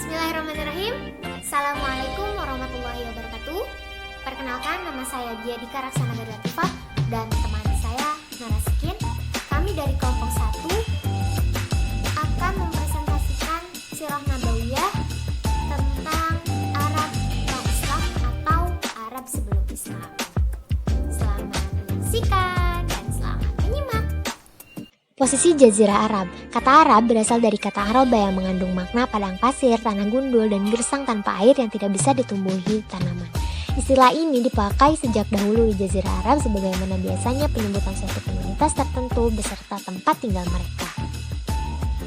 Bismillahirrahmanirrahim. Assalamualaikum warahmatullahi wabarakatuh. Perkenalkan, nama saya Diadika Raksana Latifah dan teman saya Nora Sikin. Kami dari kelompok 1 akan mempresentasikan sirah nabawiyah tentang Arab pra-Islam atau Arab sebelum Islam. Selamat menyaksikan dan selamat menyimak. Posisi Jazirah Arab. Kata Arab berasal dari kata Araba yang mengandung makna padang pasir, tanah gundul, dan gersang tanpa air yang tidak bisa ditumbuhi tanaman. Istilah ini dipakai sejak dahulu di Jazirah Arab sebagaimana biasanya penyebutan suatu komunitas tertentu beserta tempat tinggal mereka.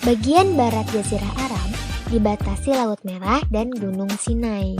Bagian barat Jazirah Arab dibatasi Laut Merah dan Gunung Sinai.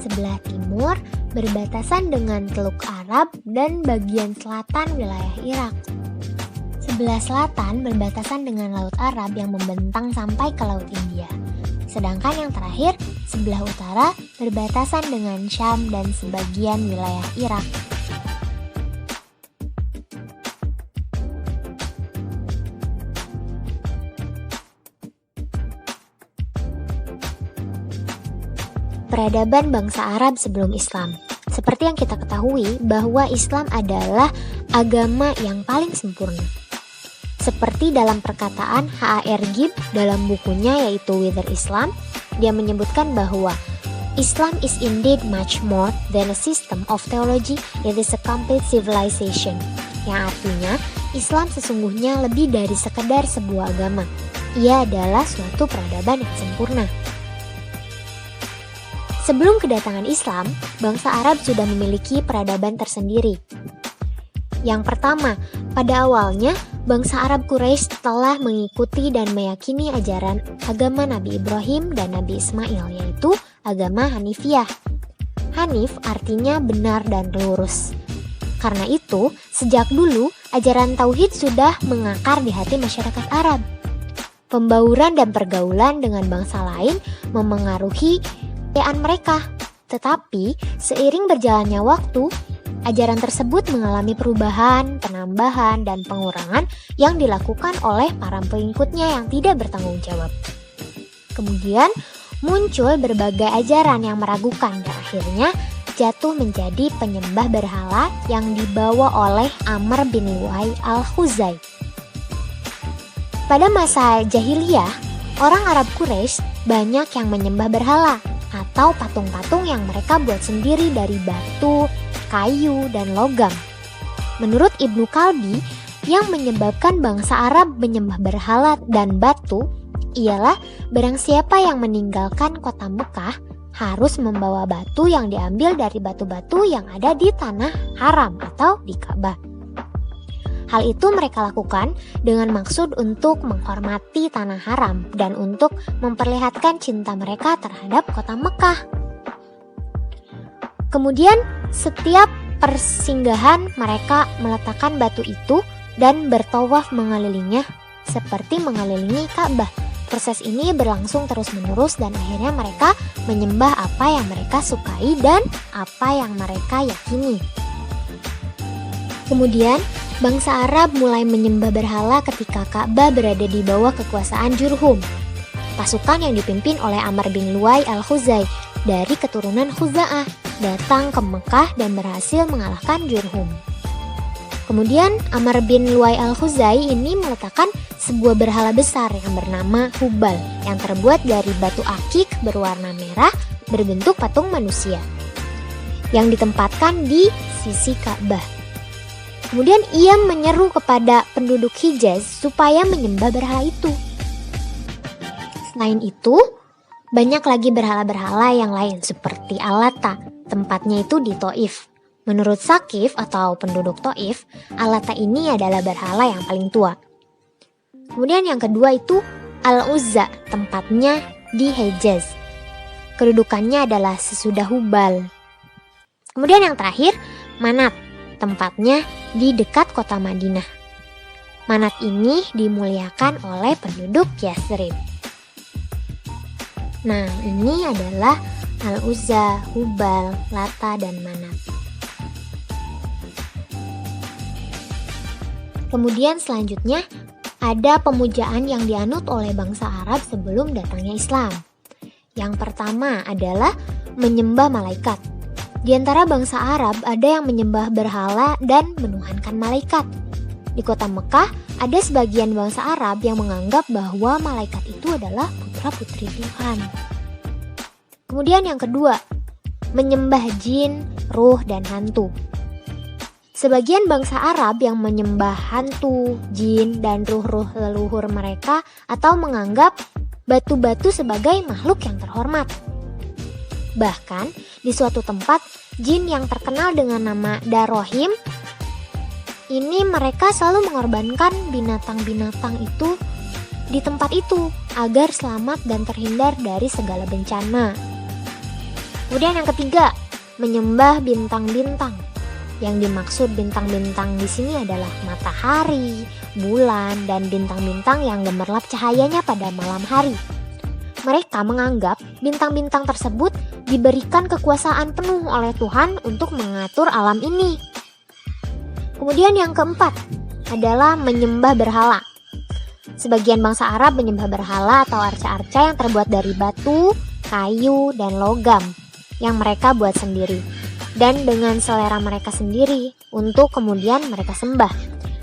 Sebelah timur berbatasan dengan Teluk Arab dan bagian selatan wilayah Irak. Sebelah selatan berbatasan dengan Laut Arab yang membentang sampai ke Laut India. Sedangkan yang terakhir, sebelah utara berbatasan dengan Syam dan sebagian wilayah Irak. Peradaban bangsa Arab sebelum Islam. Seperti yang kita ketahui bahwa Islam adalah agama yang paling sempurna. Seperti dalam perkataan H.A.R. Gibb dalam bukunya yaitu Wither Islam, dia menyebutkan bahwa Islam is indeed much more than a system of theology, it is a complete civilization. Yang artinya, Islam sesungguhnya lebih dari sekedar sebuah agama. Ia adalah suatu peradaban yang sempurna. Sebelum kedatangan Islam, bangsa Arab sudah memiliki peradaban tersendiri. Yang pertama, pada awalnya, bangsa Arab Quraisy telah mengikuti dan meyakini ajaran agama Nabi Ibrahim dan Nabi Ismail, yaitu agama Hanifiyah. Hanif artinya benar dan lurus. Karena itu, sejak dulu, ajaran Tauhid sudah mengakar di hati masyarakat Arab. Pembauran dan pergaulan dengan bangsa lain memengaruhi keadaan mereka. Tetapi, seiring berjalannya waktu, ajaran tersebut mengalami perubahan, penambahan, dan pengurangan yang dilakukan oleh para pengikutnya yang tidak bertanggung jawab. Kemudian muncul berbagai ajaran yang meragukan dan akhirnya jatuh menjadi penyembah berhala yang dibawa oleh Amr bin Lu'ay al-Khuzai. Pada masa jahiliyah, orang Arab Quraisy banyak yang menyembah berhala atau patung-patung yang mereka buat sendiri dari batu, kayu, dan logam. Menurut Ibnu Kalbi, yang menyebabkan bangsa Arab menyembah berhala dan batu ialah barang siapa yang meninggalkan kota Mekah harus membawa batu yang diambil dari batu-batu yang ada di tanah haram atau di Ka'bah. Hal itu mereka lakukan dengan maksud untuk menghormati tanah haram dan untuk memperlihatkan cinta mereka terhadap kota Mekah. Kemudian setiap persinggahan mereka meletakkan batu itu dan bertawaf mengelilinginya seperti mengelilingi Ka'bah. Proses ini berlangsung terus-menerus dan akhirnya mereka menyembah apa yang mereka sukai dan apa yang mereka yakini. Kemudian bangsa Arab mulai menyembah berhala ketika Ka'bah berada di bawah kekuasaan Jurhum, pasukan yang dipimpin oleh Amr bin Lu'ay al-Khuzai dari keturunan Khuza'ah datang ke Mekah dan berhasil mengalahkan Jurhum. Kemudian Amr bin Lu'ay al-Khuzai ini meletakkan sebuah berhala besar yang bernama Hubal yang terbuat dari batu akik berwarna merah berbentuk patung manusia yang ditempatkan di sisi Ka'bah. Kemudian ia menyeru kepada penduduk Hijaz supaya menyembah berhala itu. Selain itu, banyak lagi berhala-berhala yang lain seperti Al-Lata, tempatnya itu di Taif. Menurut Sakif atau penduduk Taif, Al-Lata ini adalah berhala yang paling tua. Kemudian yang kedua itu Al-Uzza, tempatnya di Hejaz. Kedudukannya adalah sesudah Hubal. Kemudian yang terakhir, Manat, tempatnya di dekat kota Madinah. Manat ini dimuliakan oleh penduduk Yasrib. Nah, ini adalah Al-Uzza, Hubal, Lata, dan Manat. Kemudian selanjutnya ada pemujaan yang dianut oleh bangsa Arab sebelum datangnya Islam, Yang pertama adalah menyembah malaikat. Di antara bangsa Arab ada yang menyembah berhala dan menuhankan malaikat. Di kota Mekah ada sebagian bangsa Arab yang menganggap bahwa malaikat itu adalah putra-putri Tuhan. Kemudian yang kedua, menyembah jin, ruh, dan hantu. Sebagian bangsa Arab yang menyembah hantu, jin, dan ruh-ruh leluhur mereka atau menganggap batu-batu sebagai makhluk yang terhormat. Bahkan di suatu tempat, jin yang terkenal dengan nama Darohim, ini mereka selalu mengorbankan binatang-binatang itu di tempat itu agar selamat dan terhindar dari segala bencana. Kemudian yang ketiga, menyembah bintang-bintang. Yang dimaksud bintang-bintang di sini adalah matahari, bulan, dan bintang-bintang yang gemerlap cahayanya pada malam hari. Mereka menganggap bintang-bintang tersebut diberikan kekuasaan penuh oleh Tuhan untuk mengatur alam ini. Kemudian yang keempat adalah menyembah berhala. Sebagian bangsa Arab menyembah berhala atau arca-arca yang terbuat dari batu, kayu, dan logam yang mereka buat sendiri dan dengan selera mereka sendiri untuk kemudian mereka sembah.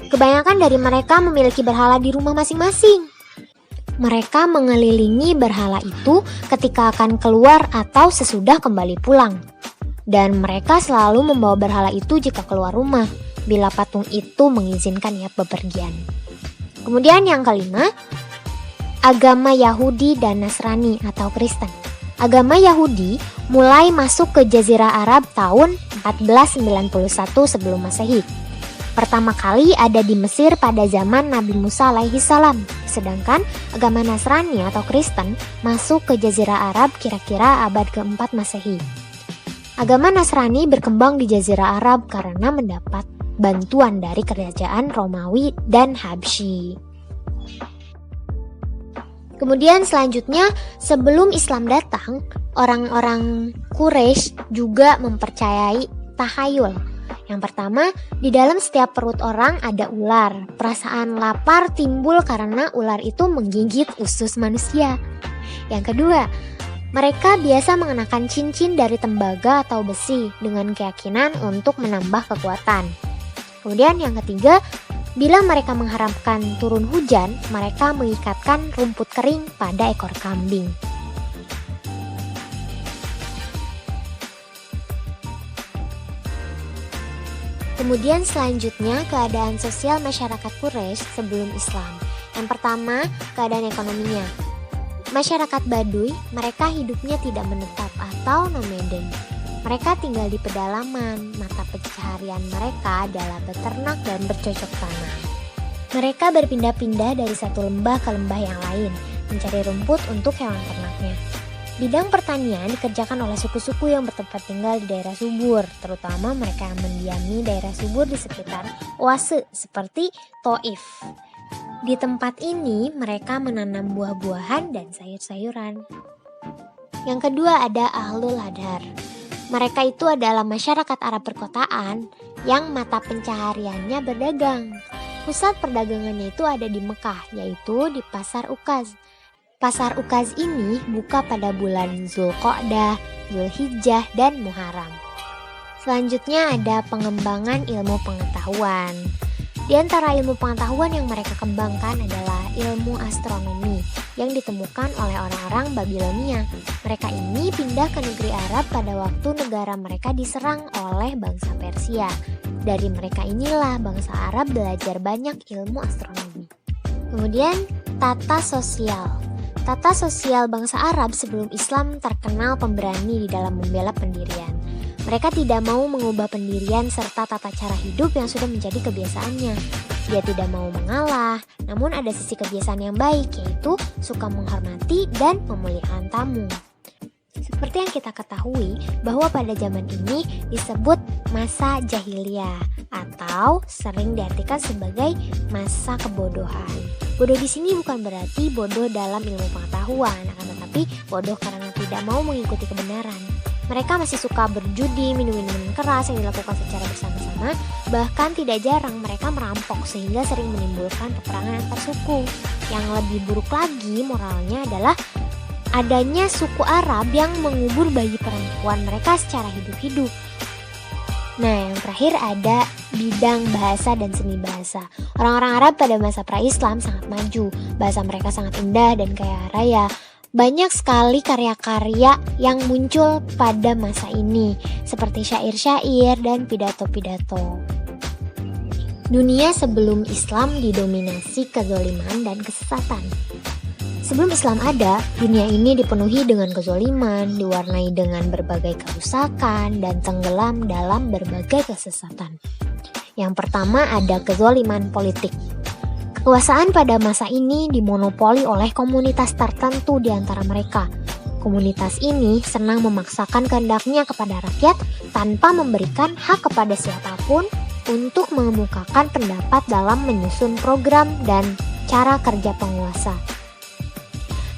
Kebanyakan dari mereka memiliki berhala di rumah masing-masing. Mereka mengelilingi berhala itu ketika akan keluar atau sesudah kembali pulang. Dan mereka selalu membawa berhala itu jika keluar rumah, bila patung itu mengizinkan ia bepergian. Kemudian yang kelima, agama Yahudi dan Nasrani atau Kristen. Agama Yahudi mulai masuk ke Jazirah Arab tahun 1491 sebelum Masehi. Pertama kali ada di Mesir pada zaman Nabi Musa alaihi salam. Sedangkan agama Nasrani atau Kristen masuk ke Jazirah Arab kira-kira abad ke-4 Masehi. Agama Nasrani berkembang di Jazirah Arab karena mendapat bantuan dari kerajaan Romawi dan Habsyi. Kemudian selanjutnya, sebelum Islam datang, orang-orang Quraisy juga mempercayai tahayul. Yang pertama, di dalam setiap perut orang ada ular. Perasaan lapar timbul karena ular itu menggigit usus manusia. Yang kedua, mereka biasa mengenakan cincin dari tembaga atau besi dengan keyakinan untuk menambah kekuatan. Kemudian yang ketiga, bila mereka mengharapkan turun hujan, mereka mengikatkan rumput kering pada ekor kambing. Kemudian selanjutnya keadaan sosial masyarakat Quraisy sebelum Islam. Yang pertama, keadaan ekonominya. Masyarakat Baduy, mereka hidupnya tidak menetap atau nomaden. Mereka tinggal di pedalaman, mata pencaharian mereka adalah beternak dan bercocok tanam. Mereka berpindah-pindah dari satu lembah ke lembah yang lain, mencari rumput untuk hewan ternaknya. Bidang pertanian dikerjakan oleh suku-suku yang bertempat tinggal di daerah subur, terutama mereka yang mendiami daerah subur di sekitar oase seperti Thaif. Di tempat ini mereka menanam buah-buahan dan sayur-sayuran. Yang kedua ada Ahlul Hadar. Mereka itu adalah masyarakat Arab perkotaan yang mata pencahariannya berdagang. Pusat perdagangannya itu ada di Mekah, yaitu di Pasar Ukaz. Pasar Ukaz ini buka pada bulan Zulqa'dah, Zulhijjah, dan Muharram. Selanjutnya ada pengembangan ilmu pengetahuan. Di antara ilmu pengetahuan yang mereka kembangkan adalah ilmu astronomi yang ditemukan oleh orang-orang Babilonia. Mereka ini pindah ke negeri Arab pada waktu negara mereka diserang oleh bangsa Persia. Dari mereka inilah bangsa Arab belajar banyak ilmu astronomi. Kemudian tata sosial. Tata sosial bangsa Arab sebelum Islam terkenal pemberani di dalam membela pendirian. Mereka tidak mau mengubah pendirian serta tata cara hidup yang sudah menjadi kebiasaannya. Dia tidak mau mengalah, namun ada sisi kebiasaan yang baik, yaitu suka menghormati dan memuliakan tamu. Seperti yang kita ketahui bahwa pada zaman ini disebut masa jahiliyah atau sering diartikan sebagai masa kebodohan. Bodoh di sini bukan berarti bodoh dalam ilmu pengetahuan, akan tetapi bodoh karena tidak mau mengikuti kebenaran. Mereka masih suka berjudi, minum minuman keras yang dilakukan secara bersama-sama, bahkan tidak jarang mereka merampok sehingga sering menimbulkan peperangan antar suku. Yang lebih buruk lagi moralnya adalah adanya suku Arab yang mengubur bayi perempuan mereka secara hidup-hidup. Nah, yang terakhir ada bidang bahasa dan seni bahasa. Orang-orang Arab pada masa pra-Islam sangat maju. Bahasa mereka sangat indah dan kaya raya. Banyak sekali karya-karya yang muncul pada masa ini, seperti syair-syair dan pidato-pidato. Dunia sebelum Islam didominasi kezaliman dan kesesatan. Sebelum Islam ada, dunia ini dipenuhi dengan kezaliman, diwarnai dengan berbagai kerusakan, dan tenggelam dalam berbagai kesesatan. Yang pertama ada kezaliman politik. Kekuasaan pada masa ini dimonopoli oleh komunitas tertentu di antara mereka. Komunitas ini senang memaksakan kehendaknya kepada rakyat tanpa memberikan hak kepada siapapun untuk mengemukakan pendapat dalam menyusun program dan cara kerja penguasa.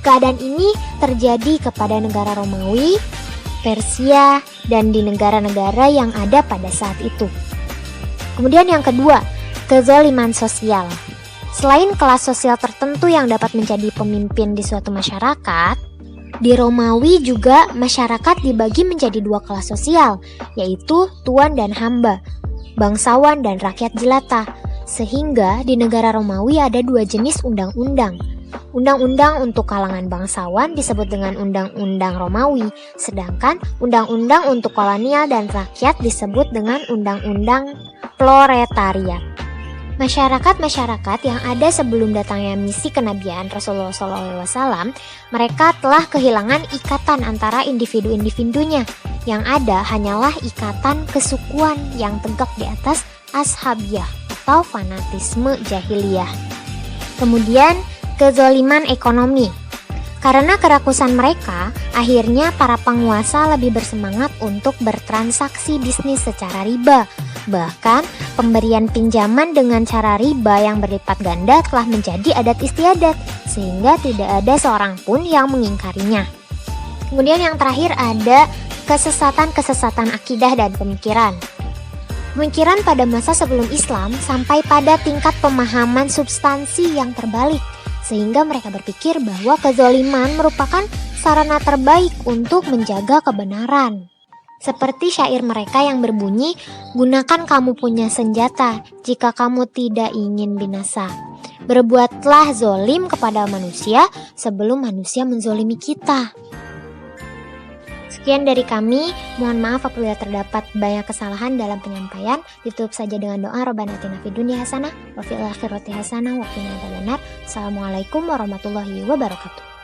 Keadaan ini terjadi kepada negara Romawi, Persia, dan di negara-negara yang ada pada saat itu. Kemudian yang kedua, kezaliman sosial. Selain kelas sosial tertentu yang dapat menjadi pemimpin di suatu masyarakat, di Romawi juga masyarakat dibagi menjadi dua kelas sosial, yaitu tuan dan hamba, bangsawan dan rakyat jelata. Sehingga di negara Romawi ada dua jenis undang-undang. Undang-undang untuk kalangan bangsawan disebut dengan Undang-Undang Romawi, sedangkan undang-undang untuk kolonial dan rakyat disebut dengan Undang-Undang Proletariat. Masyarakat-masyarakat yang ada sebelum datangnya misi kenabian Rasulullah SAW, mereka telah kehilangan ikatan antara individu-individunya. Yang ada hanyalah ikatan kesukuan yang tegak di atas ashabiyah atau fanatisme jahiliyah. Kemudian kezaliman ekonomi. Karena kerakusan mereka, akhirnya para penguasa lebih bersemangat untuk bertransaksi bisnis secara riba. Bahkan, pemberian pinjaman dengan cara riba yang berlipat ganda telah menjadi adat istiadat, sehingga tidak ada seorang pun yang mengingkarinya. Kemudian yang terakhir ada kesesatan-kesesatan akidah dan pemikiran. Pemikiran pada masa sebelum Islam sampai pada tingkat pemahaman substansi yang terbalik, sehingga mereka berpikir bahwa kezaliman merupakan sarana terbaik untuk menjaga kebenaran. Seperti syair mereka yang berbunyi, "Gunakan kamu punya senjata jika kamu tidak ingin binasa. Berbuatlah zolim kepada manusia sebelum manusia menzolimi kita." Sekian dari kami, mohon maaf apabila terdapat banyak kesalahan dalam penyampaian. Ditutup saja dengan doa, Rabbana atina fid dunya hasanah wa fil akhirati hasanah wa qina adzabannar. Assalamualaikum warahmatullahi wabarakatuh.